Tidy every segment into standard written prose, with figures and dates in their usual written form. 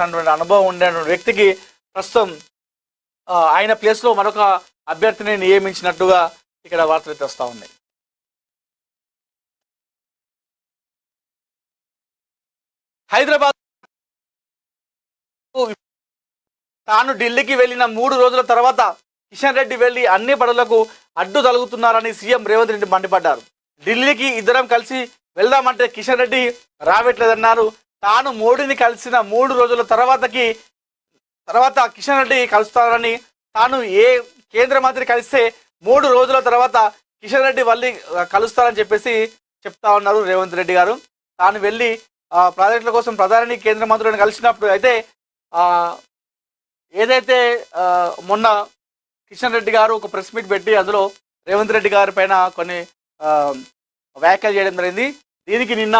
అనుభవం ఉండే వ్యక్తికి ప్రస్తుతం ఆయన ప్లేస్లో మరొక అభ్యర్థిని నియమించినట్టుగా ఇక్కడ వార్తలు అయితే వస్తూ ఉన్నాయి. హైదరాబాద్ తాను ఢిల్లీకి వెళ్ళిన 3 రోజుల తర్వాత కిషన్ రెడ్డి వెళ్లి అన్ని పనులకు అడ్డు తలుగుతున్నారని సీఎం రేవంత్ రెడ్డి మండిపడ్డారు. ఢిల్లీకి ఇద్దరం కలిసి వెళ్దామంటే కిషన్ రెడ్డి రావట్లేదన్నారు. తాను మోడీని కలిసిన 3 రోజుల తర్వాత కిషన్ రెడ్డి కలుస్తారని, తాను ఏ కేంద్ర మంత్రి కలిస్తే 3 రోజుల తర్వాత కిషన్ రెడ్డి మళ్ళీ కలుస్తారని చెప్పేసి చెప్తా ఉన్నారు రేవంత్ రెడ్డి గారు. తాను వెళ్ళి ప్రాజెక్టుల కోసం ప్రధాని కేంద్ర మంత్రులను కలిసినప్పుడు అయితే ఏదైతే మొన్న కిషన్ రెడ్డి గారు ఒక ప్రెస్ మీట్ పెట్టి అందులో రేవంత్ రెడ్డి గారి పైన కొన్ని వ్యాఖ్యలు చేయడం జరిగింది. దీనికి నిన్న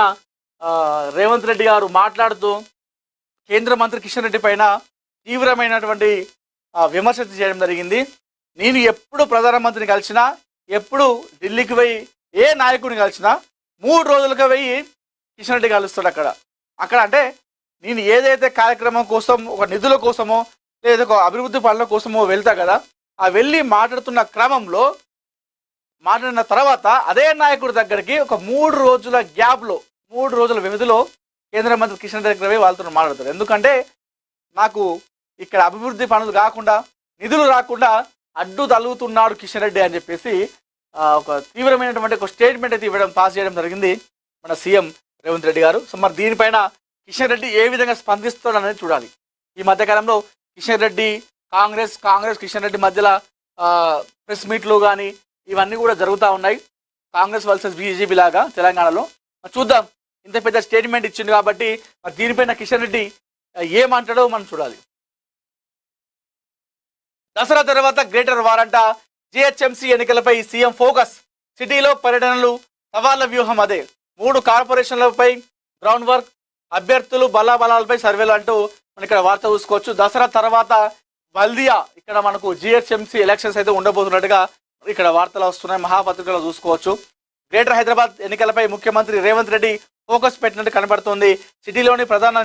రేవంత్ రెడ్డి గారు మాట్లాడుతూ కేంద్ర మంత్రి కిషన్ రెడ్డి పైన తీవ్రమైనటువంటి విమర్శ చేయడం జరిగింది. నేను ఎప్పుడు ప్రధానమంత్రిని కలిసినా, ఎప్పుడు ఢిల్లీకి పోయి ఏ నాయకుడిని కలిసినా 3 రోజులుగా పోయి కిషన్ రెడ్డి కలుస్తాడు. అక్కడ అంటే నేను ఏదైతే కార్యక్రమం కోసం, ఒక నిధుల కోసమో లేదా ఒక అభివృద్ధి పనుల కోసమో వెళ్తా కదా, ఆ వెళ్ళి మాట్లాడుతున్న క్రమంలో మాట్లాడిన తర్వాత అదే నాయకుడి దగ్గరికి ఒక 3 రోజుల గ్యాప్లో, 3 రోజుల వ్యవధిలో కేంద్ర మంత్రి కిషన్ రెడ్డి దగ్గర వాళ్ళతో మాట్లాడతారు. ఎందుకంటే నాకు ఇక్కడ అభివృద్ధి పనులు కాకుండా, నిధులు రాకుండా అడ్డు తలుగుతున్నాడు కిషన్ రెడ్డి అని చెప్పేసి ఒక తీవ్రమైనటువంటి ఒక స్టేట్మెంట్ అయితే పాస్ చేయడం జరిగింది మన సీఎం రేవంత్ రెడ్డి గారు. సో మరి దీనిపైన కిషన్ రెడ్డి ఏ విధంగా స్పందిస్తాడు అనేది చూడాలి. ఈ మధ్యకాలంలో కిషన్ రెడ్డి కాంగ్రెస్ కిషన్ రెడ్డి మధ్యలో ప్రెస్ మీట్లు కానీ ఇవన్నీ కూడా జరుగుతూ ఉన్నాయి. కాంగ్రెస్ వర్సెస్ బీజేపీ లాగా తెలంగాణలో. చూద్దాం, ఇంత పెద్ద స్టేట్మెంట్ ఇచ్చింది కాబట్టి మరి దీనిపైన కిషన్ రెడ్డి ఏమంటాడో మనం చూడాలి. దసరా తర్వాత గ్రేటర్ వారంట జిహెచ్ఎంసీ ఎన్నికలపై సీఎం ఫోకస్. సిటీలో పర్యటనలు, సవాళ్ల వ్యూహం అదే. 3 కార్పొరేషన్లపై గ్రౌండ్ వర్క్, అభ్యర్థులు బలాబలాలపై సర్వేలు అంటూ మనం ఇక్కడ వార్త చూసుకోవచ్చు. దసరా తర్వాత బల్దియా ఇక్కడ మనకు జిహెచ్ఎంసీ ఎలక్షన్స్ అయితే ఉండబోతున్నట్టుగా ఇక్కడ వార్తలు వస్తున్నాయి, మహాపత్రికలో చూసుకోవచ్చు. గ్రేటర్ హైదరాబాద్ ఎన్నికలపై ముఖ్యమంత్రి రేవంత్ రెడ్డి ఫోకస్ పెట్టినట్టు కనబడుతోంది. సిటీలోని ప్రధాన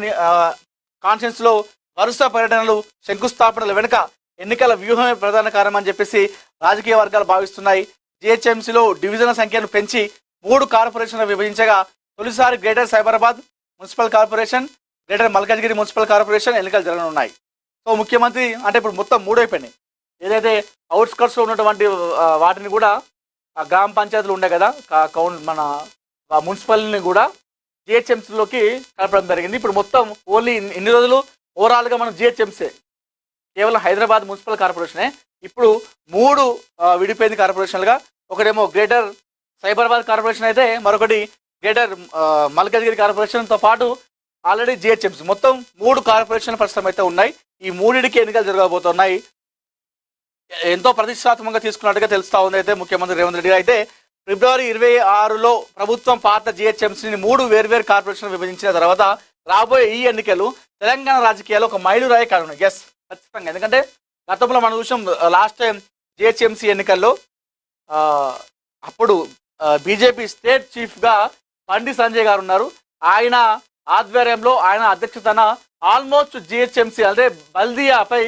కాన్ఫరెన్స్ లో వరుస పర్యటనలు, శంకుస్థాపనల వెనుక ఎన్నికల వ్యూహమే ప్రధాన కారణం అని చెప్పేసి రాజకీయ వర్గాలు భావిస్తున్నాయి. జిహెచ్ఎంసీలో డివిజన్ల సంఖ్యను పెంచి 3 కార్పొరేషన్లు విభజించగా తొలిసారి greater Cyberabad municipal corporation, greater Malkajgiri municipal corporation ఎన్నికలు జరగనున్నాయి. సో ముఖ్యమంత్రి అంటే ఇప్పుడు మొత్తం 3 అయిపోయినాయి. ఏదైతే అవుట్స్కట్స్లో ఉన్నటువంటి వాటిని కూడా గ్రామ పంచాయతీలు ఉండే కదా, మన మున్సిపల్ని కూడా జిహెచ్ఎంసీలోకి కలపడం జరిగింది. ఇప్పుడు మొత్తం ఓన్లీ ఇన్ని రోజులు ఓవరాల్గా మనం జిహెచ్ఎంసీ కేవలం హైదరాబాద్ మున్సిపల్ కార్పొరేషనే. ఇప్పుడు 3 విడిపోయింది కార్పొరేషన్లుగా. ఒకటేమో గ్రేటర్ సైబరాబాద్ కార్పొరేషన్ అయితే, మరొకటి గ్రేటర్ మల్కాజ్గిరి కార్పొరేషన్తో పాటు ఆల్రెడీ జిహెచ్ఎంసీ, మొత్తం 3 కార్పొరేషన్ల ప్రస్తుతం అయితే ఉన్నాయి. ఈ 3కి ఎన్నికలు జరగబోతున్నాయి. ఎంతో ప్రతిష్టాత్మకంగా తీసుకున్నట్టుగా తెలుస్తా ఉంది. అయితే ముఖ్యమంత్రి రేవంత్ రెడ్డి అయితే ఫిబ్రవరి 26లో ప్రభుత్వం పాత జిహెచ్ఎంసీని 3 వేర్వేరు కార్పొరేషన్లు విభజించిన తర్వాత రాబోయే ఈ ఎన్నికలు తెలంగాణ రాజకీయాల్లో ఒక మైలురాయి కానున్నాయి. ఎస్, ఖచ్చితంగా. ఎందుకంటే గతంలో మనం చూసాం లాస్ట్ టైం జిహెచ్ఎంసీ ఎన్నికల్లో అప్పుడు బీజేపీ స్టేట్ చీఫ్గా బండి సంజయ్ గారు ఉన్నారు. ఆయన ఆధ్వర్యంలో, ఆయన అధ్యక్షతన ఆల్మోస్ట్ జిహెచ్ఎంసీ అంటే బల్దియాపై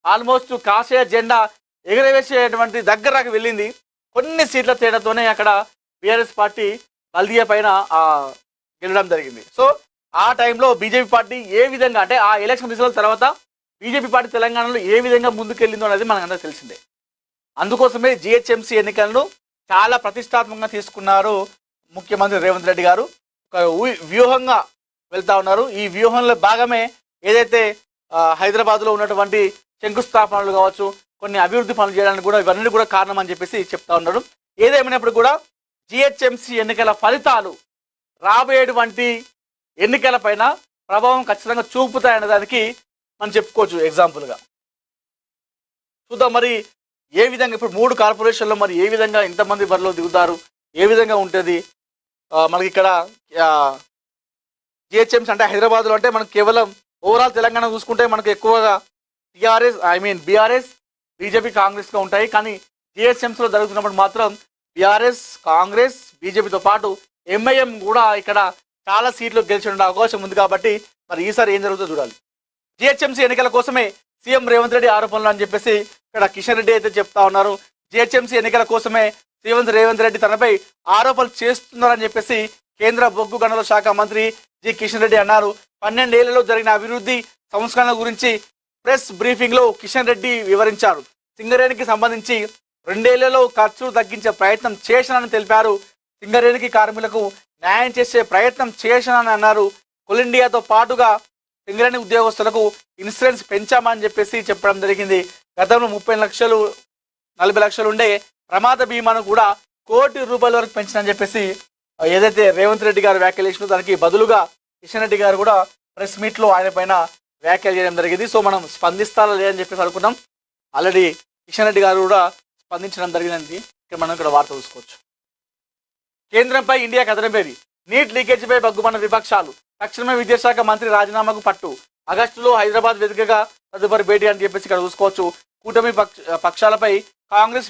ఆల్మోస్ట్ కాషాయ జెండా ఎగరవేసేటువంటి దగ్గరకు వెళ్ళింది. కొన్ని సీట్ల తేడాతోనే అక్కడ బీఆర్ఎస్ పార్టీ బల్దియా పైన గెలవడం జరిగింది. సో ఆ టైంలో బీజేపీ పార్టీ ఏ విధంగా అంటే ఆ ఎలక్షన్ రిజల్ట్ తర్వాత బీజేపీ పార్టీ తెలంగాణలో ఏ విధంగా ముందుకెళ్ళిందో అనేది మనకందరూ తెలిసిందే. అందుకోసమే జిహెచ్ఎంసీ ఎన్నికలను చాలా ప్రతిష్టాత్మకంగా తీసుకున్నారు ముఖ్యమంత్రి రేవంత్ రెడ్డి గారు. ఒక వ్యూహంగా వెళ్తా ఉన్నారు. ఈ వ్యూహంలో భాగమే ఏదైతే హైదరాబాద్లో ఉన్నటువంటి శంకుస్థాపనలు కావచ్చు, కొన్ని అభివృద్ధి పనులు చేయడానికి కూడా ఇవన్నీ కూడా కారణం అని చెప్పేసి చెప్తా ఉన్నారు. ఏదేమైనప్పుడు కూడా జిహెచ్ఎంసీ ఎన్నికల ఫలితాలు రాబోయేటువంటి ఎన్నికల పైన ప్రభావం ఖచ్చితంగా చూపుతాయనే దానికి మనం చెప్పుకోవచ్చు ఎగ్జాంపుల్గా. చూద్దాం మరి ఏ విధంగా ఇప్పుడు 3 కార్పొరేషన్లో మరి ఏ విధంగా ఇంతమంది బరిలో దిగుతారు, ఏ విధంగా ఉంటుంది. మనకి ఇక్కడ జిహెచ్ఎంసీ అంటే హైదరాబాద్లో అంటే మనకు కేవలం ఓవరాల్ తెలంగాణ చూసుకుంటే మనకు ఎక్కువగా బీఆర్ఎస్ బీజేపీ కాంగ్రెస్గా ఉంటాయి. కానీ జిహెచ్ఎంసీలో జరుగుతున్నప్పుడు మాత్రం బీఆర్ఎస్ కాంగ్రెస్ బీజేపీతో పాటు ఎంఐఎం కూడా ఇక్కడ చాలా సీట్లు గెలిచిన అవకాశం ఉంది. కాబట్టి మరి ఈసారి ఏం జరుగుతుందో చూడాలి. జిహెచ్ఎంసీ ఎన్నికల కోసమే సీఎం రేవంత్ రెడ్డి ఆరోపణలు అని చెప్పేసి ఇక్కడ కిషన్ రెడ్డి అయితే చెప్తా ఉన్నారు. జిహెచ్ఎంసీ ఎన్నికల కోసమే సీఎం రేవంత్ రెడ్డి తనపై ఆరోపణలు చేస్తున్నారని చెప్పేసి కేంద్ర బొగ్గు గనుల శాఖ మంత్రి జి కిషన్ రెడ్డి అన్నారు. 12 ఏళ్లలో జరిగిన అభివృద్ధి సంస్కరణల గురించి ప్రెస్ బ్రీఫింగ్ లో కిషన్ రెడ్డి వివరించారు. సింగరేణికి సంబంధించి 2 ఏళ్లలో ఖర్చులు తగ్గించే ప్రయత్నం చేశానని తెలిపారు. సింగరేణికి కార్మికులకు న్యాయం చేసే ప్రయత్నం చేశానని అన్నారు. కోల్ ఇండియాతో పాటుగా సింగరేణి ఉద్యోగస్తులకు ఇన్సూరెన్స్ పెంచామని చెప్పేసి చెప్పడం జరిగింది. గతంలో 30 లక్షలు 40 లక్షలు ఉండే ప్రమాద బీమాను కూడా ₹1 కోటి వరకు పెంచినని చెప్పేసి ఏదైతే రేవంత్ రెడ్డి గారు వ్యాఖ్యలు చేసినో దానికి బదులుగా కిషన్ రెడ్డి గారు కూడా ప్రెస్ మీట్ లో ఆయన పైన వ్యాఖ్యలు చేయడం జరిగింది. సో మనం స్పందిస్తారా లేదని చెప్పేసి అనుకున్నాం. ఆల్రెడీ కిషన్ రెడ్డి గారు కూడా స్పందించడం జరిగింది. మనం ఇక్కడ వార్త చూసుకోవచ్చు. కేంద్రంపై ఇండియా కథనబేరి నీట్ లీకేజీపై బగ్గుమన్న విపక్షాలు. తక్షణమే విద్యాశాఖ మంత్రి రాజీనామాకు పట్టు. ఆగస్టులో హైదరాబాద్ వేదికగా తదుపరి భేటీ అని చెప్పేసి ఇక్కడ చూసుకోవచ్చు. కూటమి పక్షాలపై కాంగ్రెస్